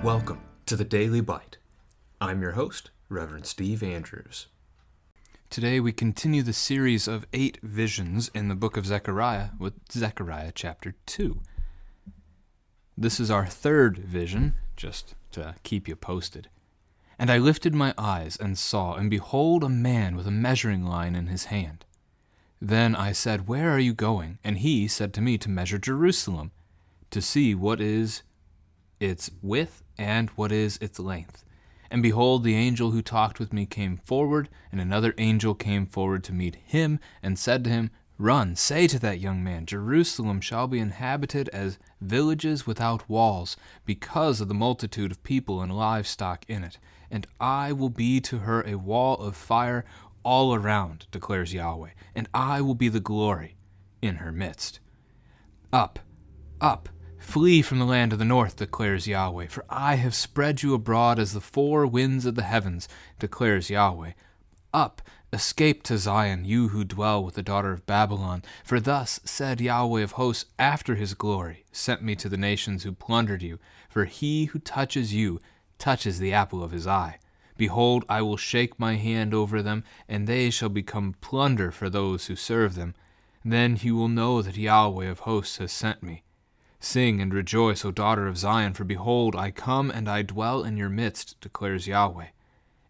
Welcome to the Daily Bite. I'm your host, Reverend Steve Andrews. Today we continue the series of 8 visions in the book of Zechariah with Zechariah chapter 2. This is our third vision, just to keep you posted. And I lifted my eyes and saw, and behold, a man with a measuring line in his hand. Then I said, "Where are you going?" And he said to me, "To measure Jerusalem, to see what is its width and what is its length." And behold, the angel who talked with me came forward, and another angel came forward to meet him, and said to him, "Run, say to that young man, Jerusalem shall be inhabited as villages without walls, because of the multitude of people and livestock in it. And I will be to her a wall of fire all around, declares Yahweh, and I will be the glory in her midst. Up, up, flee from the land of the north, declares Yahweh, for I have spread you abroad as the 4 winds of the heavens, declares Yahweh. Up, escape to Zion, you who dwell with the daughter of Babylon, for thus said Yahweh of hosts after his glory sent me to the nations who plundered you, for he who touches you touches the apple of his eye. Behold, I will shake my hand over them, and they shall become plunder for those who serve them. Then you will know that Yahweh of hosts has sent me. Sing and rejoice, O daughter of Zion, for behold, I come and I dwell in your midst, declares Yahweh.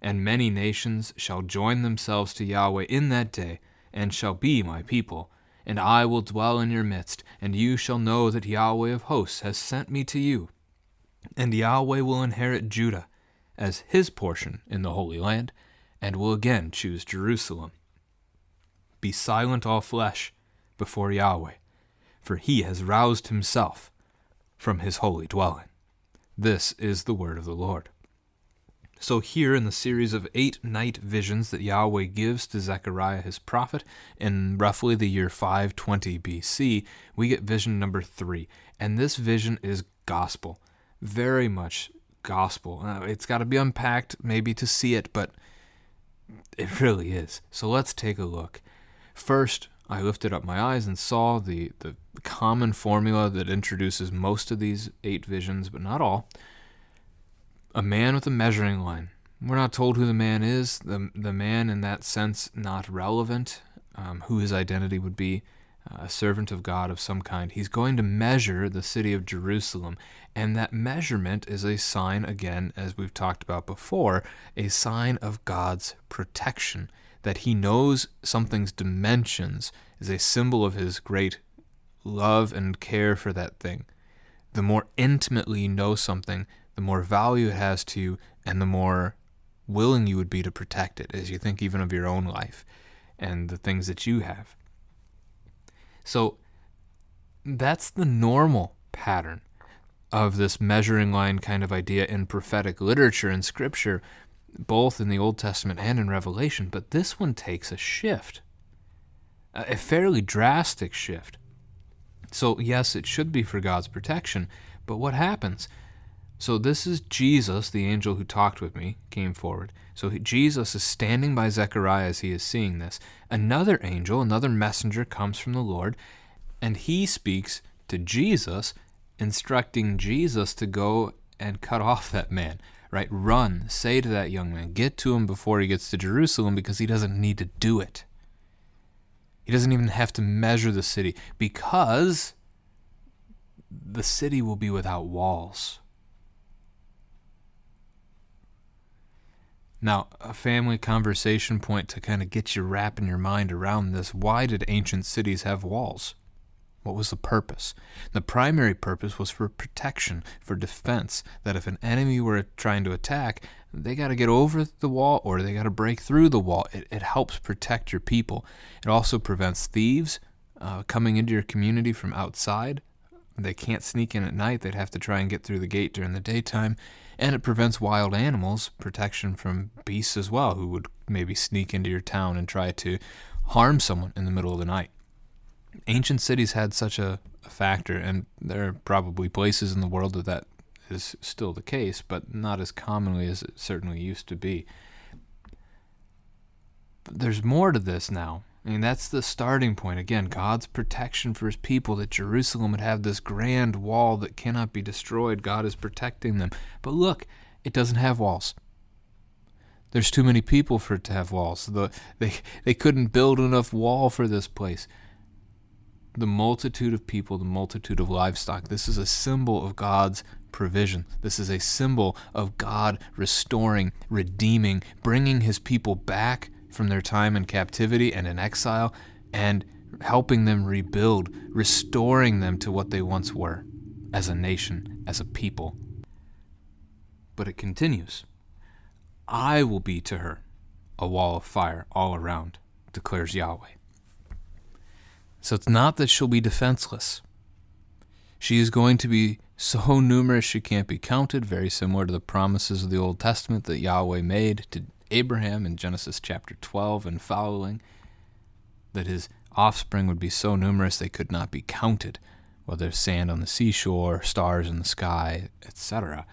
And many nations shall join themselves to Yahweh in that day, and shall be my people. And I will dwell in your midst, and you shall know that Yahweh of hosts has sent me to you. And Yahweh will inherit Judah as his portion in the Holy Land, and will again choose Jerusalem. Be silent, all flesh, before Yahweh, for he has roused himself from his holy dwelling. This is the word of the Lord. So here in the series of 8 night visions that Yahweh gives to Zechariah his prophet in roughly the year 520 BC, we get vision number 3. And this vision is gospel, very much gospel. It's got to be unpacked maybe to see it, but it really is. So let's take a look. First, I lifted up my eyes and saw the common formula that introduces most of these 8 visions, but not all. A man with a measuring line. We're not told who the man is. The man in that sense not relevant, who his identity would be. A servant of God of some kind. He's going to measure the city of Jerusalem, and that measurement is a sign, again, as we've talked about before, a sign of God's protection, that he knows something's dimensions is a symbol of his great love and care for that thing. The more intimately you know something, the more value it has to you, and the more willing you would be to protect it, as you think even of your own life and the things that you have. So that's the normal pattern of this measuring line kind of idea in prophetic literature and scripture, both in the Old Testament and in Revelation. But this one takes a shift, a fairly drastic shift. So yes, it should be for God's protection, but what happens? So this is Jesus, the angel who talked with me, came forward. So Jesus is standing by Zechariah as he is seeing this. Another angel, another messenger comes from the Lord, and he speaks to Jesus, instructing Jesus to go and cut off that man, right? Run, say to that young man, get to him before he gets to Jerusalem, because he doesn't need to do it. He doesn't even have to measure the city, because the city will be without walls. Now, a family conversation point to kind of get you wrapping your mind around this. Why did ancient cities have walls? What was the purpose? The primary purpose was for protection, for defense, that if an enemy were trying to attack, they got to get over the wall or they got to break through the wall. It helps protect your people. It also prevents thieves coming into your community from outside. They can't sneak in at night. They'd have to try and get through the gate during the daytime. And it prevents wild animals, protection from beasts as well, who would maybe sneak into your town and try to harm someone in the middle of the night. Ancient cities had such a factor, and there are probably places in the world that is still the case, but not as commonly as it certainly used to be. But there's more to this now. I mean, that's the starting point. Again, God's protection for his people, that Jerusalem would have this grand wall that cannot be destroyed. God is protecting them. But look, it doesn't have walls. There's too many people for it to have walls. They couldn't build enough wall for this place. The multitude of people, the multitude of livestock, this is a symbol of God's provision. This is a symbol of God restoring, redeeming, bringing his people back from their time in captivity and in exile, and helping them rebuild, restoring them to what they once were as a nation, as a people. But it continues. I will be to her a wall of fire all around, declares Yahweh. So it's not that she'll be defenseless. She is going to be so numerous she can't be counted, very similar to the promises of the Old Testament that Yahweh made to Abraham in Genesis chapter 12 and following, that his offspring would be so numerous they could not be counted, whether sand on the seashore, stars in the sky, etc.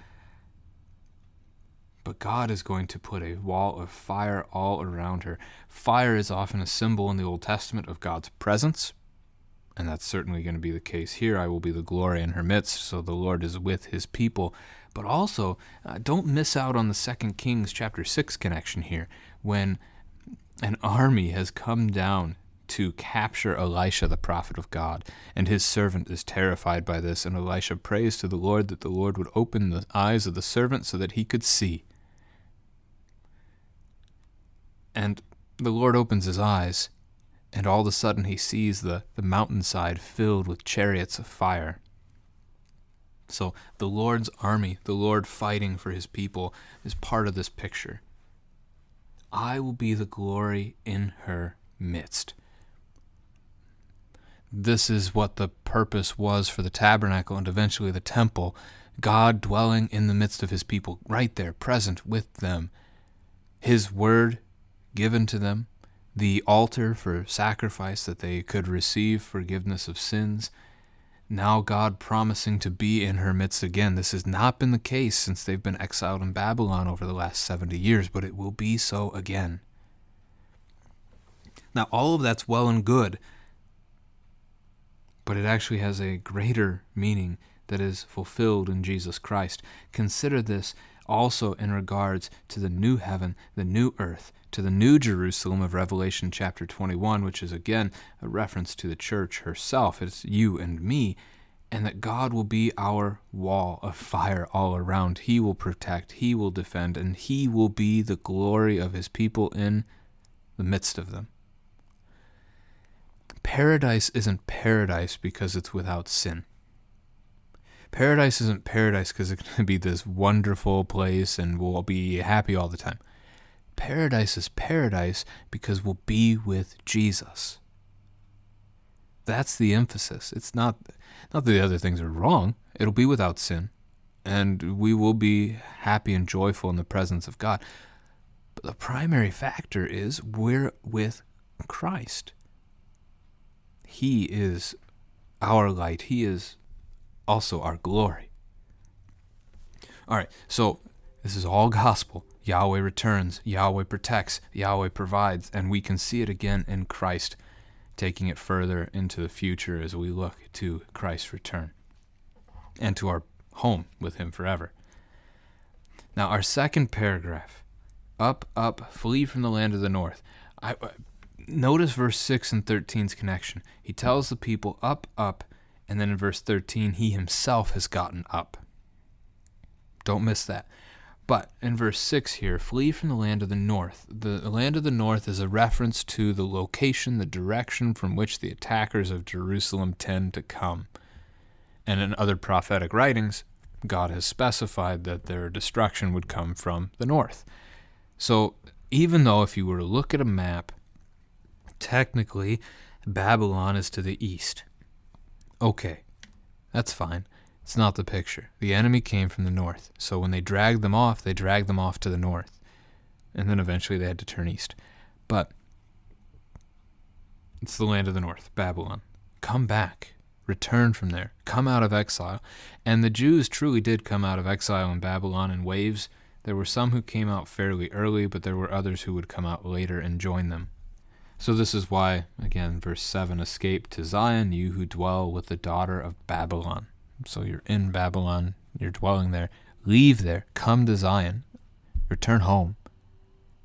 But God is going to put a wall of fire all around her. Fire is often a symbol in the Old Testament of God's presence, and that's certainly going to be the case here. I will be the glory in her midst, so the Lord is with his people. But also, don't miss out on the 2 Kings chapter 6 connection here, when an army has come down to capture Elisha, the prophet of God, and his servant is terrified by this, and Elisha prays to the Lord that the Lord would open the eyes of the servant so that he could see. And the Lord opens his eyes, and all of a sudden he sees the mountainside filled with chariots of fire. So the Lord's army, the Lord fighting for his people, is part of this picture. I will be the glory in her midst. This is what the purpose was for the tabernacle and eventually the temple. God dwelling in the midst of his people, right there, present with them. His word given to them, the altar for sacrifice that they could receive forgiveness of sins. Now God promising to be in her midst again. This has not been the case since they've been exiled in Babylon over the last 70 years, but it will be so again. Now all of that's well and good, but it actually has a greater meaning that is fulfilled in Jesus Christ. Consider this also in regards to the new heaven, the new earth, to the new Jerusalem of Revelation chapter 21, which is again a reference to the church herself. It's you and me, and that God will be our wall of fire all around. He will protect, he will defend, and he will be the glory of his people in the midst of them. Paradise isn't paradise because it's without sin. Paradise isn't paradise because it's going to be this wonderful place and we'll be happy all the time. Paradise is paradise because we'll be with Jesus. That's the emphasis. It's not that the other things are wrong. It'll be without sin, and we will be happy and joyful in the presence of God. But the primary factor is we're with Christ. He is our light. He is also our glory. All right, so this is all gospel. Yahweh returns, Yahweh protects, Yahweh provides, and we can see it again in Christ, taking it further into the future as we look to Christ's return and to our home with him forever. Now, our second paragraph, up, up, flee from the land of the north. Notice verse 6 and 13's connection. He tells the people, up, up, and then in verse 13, he himself has gotten up. Don't miss that. But in verse 6 here, flee from the land of the north. The land of the north is a reference to the location, the direction from which the attackers of Jerusalem tend to come. And in other prophetic writings, God has specified that their destruction would come from the north. So even though if you were to look at a map, technically Babylon is to the east. Okay, that's fine. It's not the picture. The enemy came from the north. So when they dragged them off to the north. And then eventually they had to turn east. But it's the land of the north, Babylon. Come back. Return from there. Come out of exile. And the Jews truly did come out of exile in Babylon in waves. There were some who came out fairly early, but there were others who would come out later and join them. So this is why, again, verse 7, escape to Zion, you who dwell with the daughter of Babylon. So you're in Babylon, you're dwelling there. Leave there, come to Zion, return home.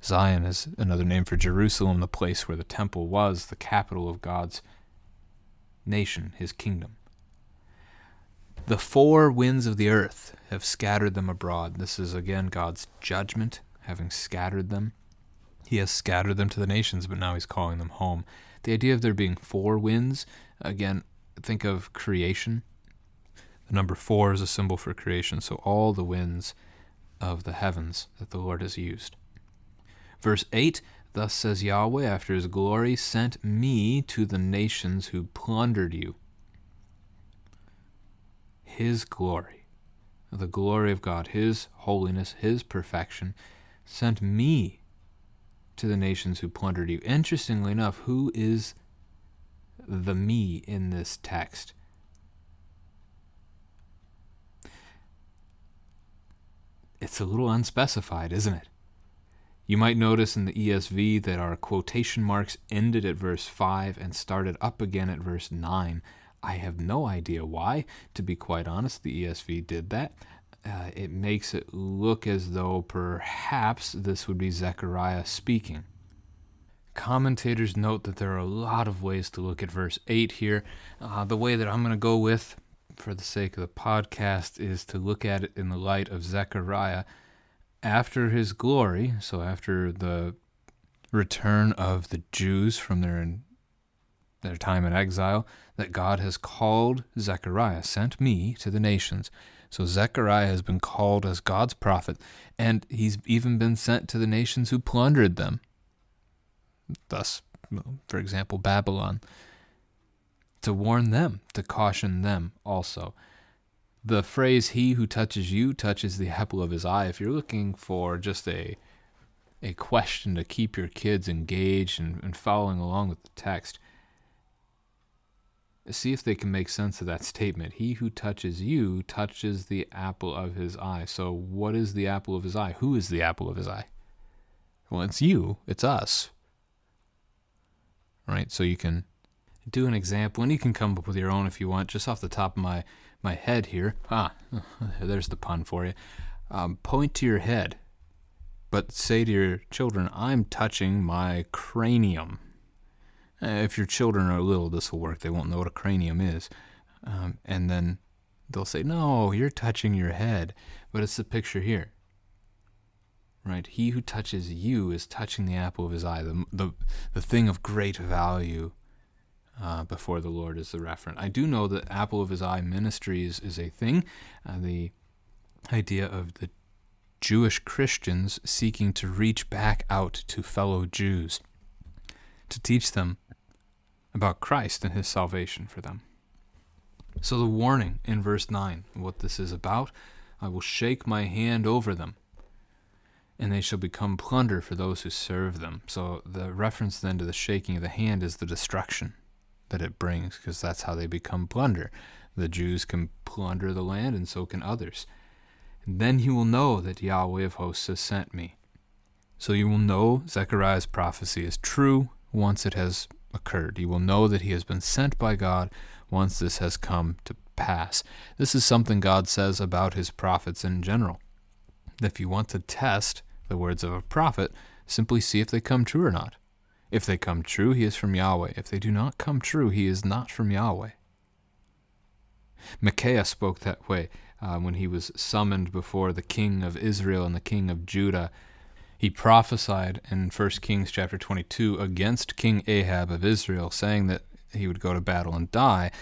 Zion is another name for Jerusalem, the place where the temple was, the capital of God's nation, his kingdom. The four winds of the earth have scattered them abroad. This is, again, God's judgment, having scattered them. He has scattered them to the nations, but now he's calling them home. The idea of there being four winds, again, think of creation. The number 4 is a symbol for creation, so all the winds of the heavens that the Lord has used. Verse 8, thus says Yahweh, after his glory, sent me to the nations who plundered you. His glory, the glory of God, his holiness, his perfection, sent me to the nations who plundered you. Interestingly enough, who is the me in this text? It's a little unspecified, isn't it? You might notice in the ESV that our quotation marks ended at verse 5 and started up again at verse 9. I have no idea why. To be quite honest, the ESV did that. It makes it look as though perhaps this would be Zechariah speaking. Commentators note that there are a lot of ways to look at verse 8 here. The way that I'm going to go with, for the sake of the podcast, is to look at it in the light of Zechariah after his glory, so after the return of the Jews from their time in exile, that God has called Zechariah, sent me to the nations. So Zechariah has been called as God's prophet, and he's even been sent to the nations who plundered them. Thus, for example, Babylon, to warn them, to caution them also. The phrase, he who touches you touches the apple of his eye. If you're looking for just a question to keep your kids engaged and following along with the text, see if they can make sense of that statement. He who touches you touches the apple of his eye. So what is the apple of his eye? Who is the apple of his eye? Well, it's you. It's us. Right? So you can do an example, and you can come up with your own if you want, just off the top of my head here. There's the pun for you. Point to your head, but say to your children, I'm touching my cranium. If your children are little, this will work. They won't know what a cranium is. And then they'll say, no, you're touching your head. But it's the picture here. Right? He who touches you is touching the apple of his eye, the thing of great value before the Lord is the referent. I do know that apple of his eye ministries is a thing. The idea of the Jewish Christians seeking to reach back out to fellow Jews to teach them about Christ and his salvation for them. So the warning in verse 9, what this is about, I will shake my hand over them, and they shall become plunder for those who serve them. So the reference then to the shaking of the hand is the destruction that it brings, because that's how they become plunder. The Jews can plunder the land, and so can others. And then you will know that Yahweh of hosts has sent me. So you will know Zechariah's prophecy is true once it has occurred. You will know that he has been sent by God once this has come to pass. This is something God says about his prophets in general. If you want to test the words of a prophet, simply see if they come true or not. If they come true, he is from Yahweh. If they do not come true, he is not from Yahweh. Micaiah spoke that way when he was summoned before the king of Israel and the king of Judah. He prophesied in 1 Kings chapter 22 against King Ahab of Israel, saying that he would go to battle and die.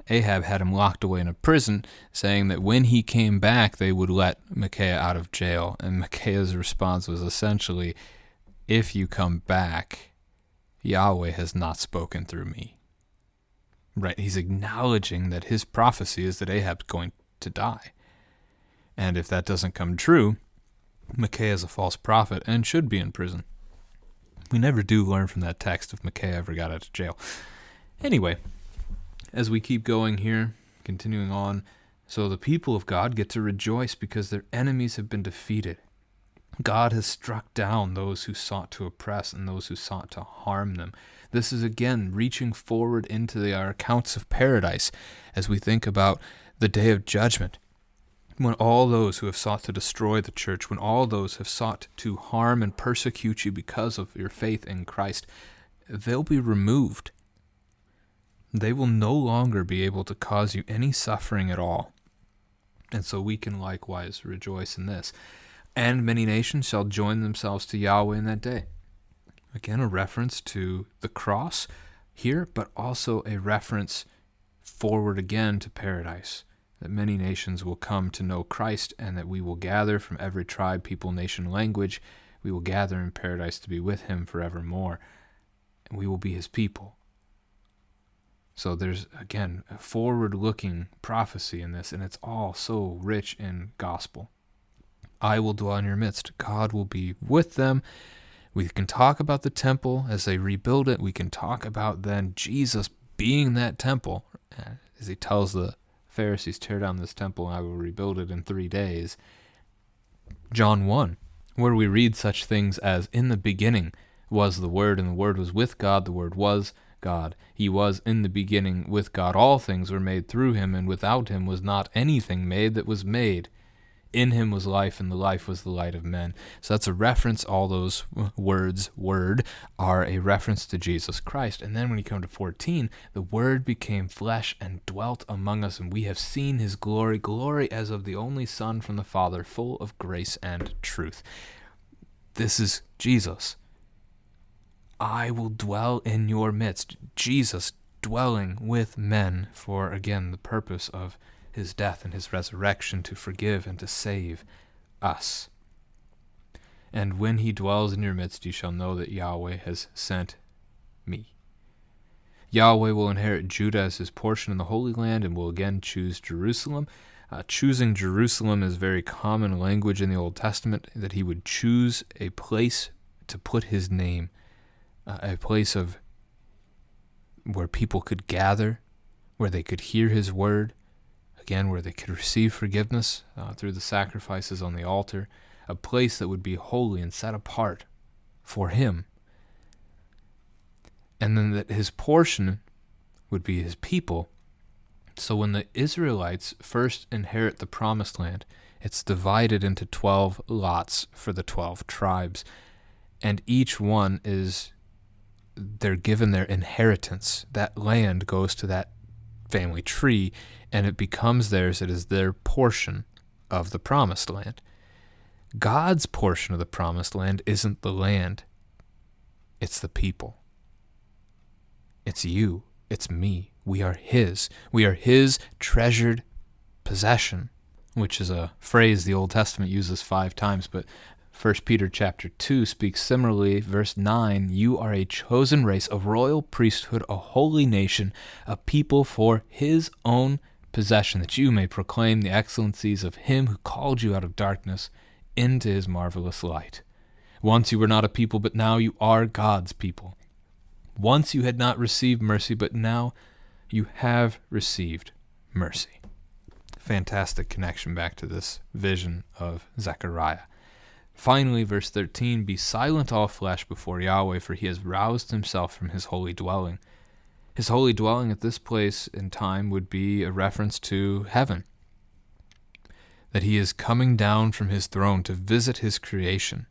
Ahab had him locked away in a prison, saying that when he came back, they would let Micaiah out of jail. And Micaiah's response was essentially, if you come back, Yahweh has not spoken through me. Right? He's acknowledging that his prophecy is that Ahab's going to die. And if that doesn't come true, Micaiah is a false prophet and should be in prison. We never do learn from that text if Micaiah ever got out of jail. Anyway, as we keep going here, continuing on, so the people of God get to rejoice because their enemies have been defeated. God has struck down those who sought to oppress and those who sought to harm them. This is again reaching forward into our accounts of paradise as we think about the day of judgment, when all those who have sought to destroy the church, when all those have sought to harm and persecute you because of your faith in Christ, they'll be removed. They will no longer be able to cause you any suffering at all. And so we can likewise rejoice in this. And many nations shall join themselves to Yahweh in that day. Again, a reference to the cross here, but also a reference forward again to paradise, that many nations will come to know Christ, and that we will gather from every tribe, people, nation, language. We will gather in paradise to be with him forevermore, and we will be his people. So there's, again, a forward-looking prophecy in this, and it's all so rich in gospel. I will dwell in your midst. God will be with them. We can talk about the temple as they rebuild it. We can talk about then Jesus being that temple, as he tells the Pharisees, tear down this temple and I will rebuild it in 3 days. John 1, where we read such things as, in the beginning was the Word, and the Word was with God, the Word was God. He was in the beginning with God. All things were made through him, and without him was not anything made that was made. In him was life, and the life was the light of men. So that's a reference. All those words, word, are a reference to Jesus Christ. And then when you come to 14, the Word became flesh and dwelt among us, and we have seen his glory, glory as of the only Son from the Father, full of grace and truth. This is Jesus. I will dwell in your midst. Jesus dwelling with men for, again, the purpose of his death and his resurrection, to forgive and to save us. And when he dwells in your midst, you shall know that Yahweh has sent me. Yahweh will inherit Judah as his portion in the Holy Land and will again choose Jerusalem. Choosing Jerusalem is very common language in the Old Testament, that he would choose a place to put his name, a place of where people could gather, where they could hear his word, again, where they could receive forgiveness through the sacrifices on the altar, a place that would be holy and set apart for him. And then that his portion would be his people. So when the Israelites first inherit the promised land, it's divided into 12 lots for the 12 tribes. And each one they're given their inheritance. That land goes to that family tree, and it becomes theirs. It is their portion of the promised land. God's portion of the promised land isn't the land. It's the people. It's you. It's me. We are his. We are his treasured possession, which is a phrase the Old Testament uses 5 times, but 1 Peter chapter 2 speaks similarly. Verse 9, you are a chosen race, a royal priesthood, a holy nation, a people for his own possession, that you may proclaim the excellencies of him who called you out of darkness into his marvelous light. Once you were not a people, but now you are God's people. Once you had not received mercy, but now you have received mercy. Fantastic connection back to this vision of Zechariah. Finally, verse 13, be silent all flesh before Yahweh, for he has roused himself from his holy dwelling. His holy dwelling at this place in time would be a reference to heaven, that he is coming down from his throne to visit his creation.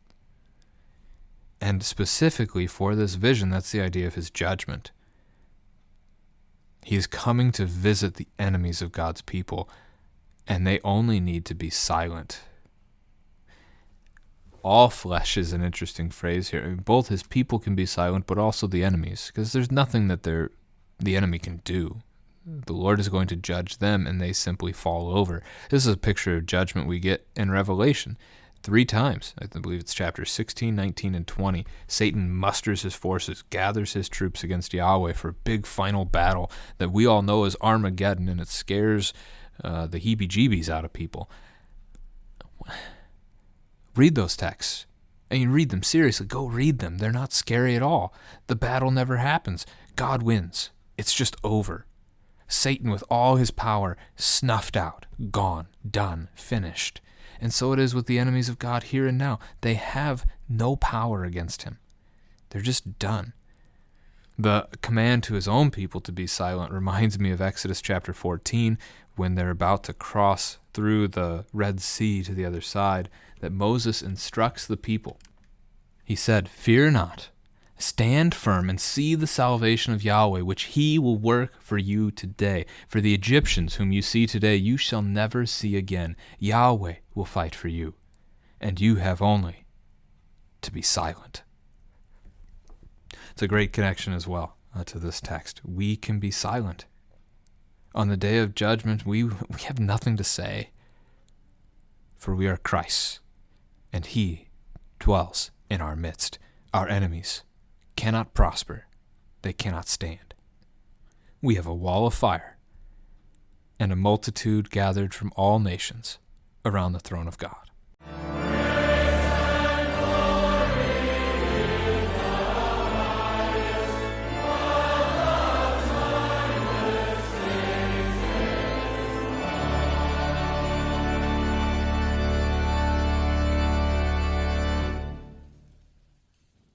And specifically for this vision, that's the idea of his judgment. He is coming to visit the enemies of God's people, and they only need to be silent. All flesh is an interesting phrase here. I mean, both his people can be silent, but also the enemies, because there's nothing that the enemy can do. The Lord is going to judge them, and they simply fall over. This is a picture of judgment we get in Revelation 3 times. I believe it's chapters 16, 19, and 20. Satan musters his forces, gathers his troops against Yahweh for a big final battle that we all know as Armageddon, and it scares the heebie-jeebies out of people. Read those texts. I mean, read them seriously. Go read them. They're not scary at all. The battle never happens. God wins. It's just over. Satan, with all his power, snuffed out, gone, done, finished. And so it is with the enemies of God here and now. They have no power against him. They're just done. The command to his own people to be silent reminds me of Exodus chapter 14, when they're about to cross through the Red Sea to the other side, that Moses instructs the people. He said, "Fear not, stand firm and see the salvation of Yahweh, which he will work for you today. For the Egyptians whom you see today, you shall never see again. Yahweh will fight for you, and you have only to be silent." It's a great connection as well to this text. We can be silent. On the day of judgment, we have nothing to say, for we are Christ's, and he dwells in our midst. Our enemies cannot prosper. They cannot stand. We have a wall of fire and a multitude gathered from all nations around the throne of God.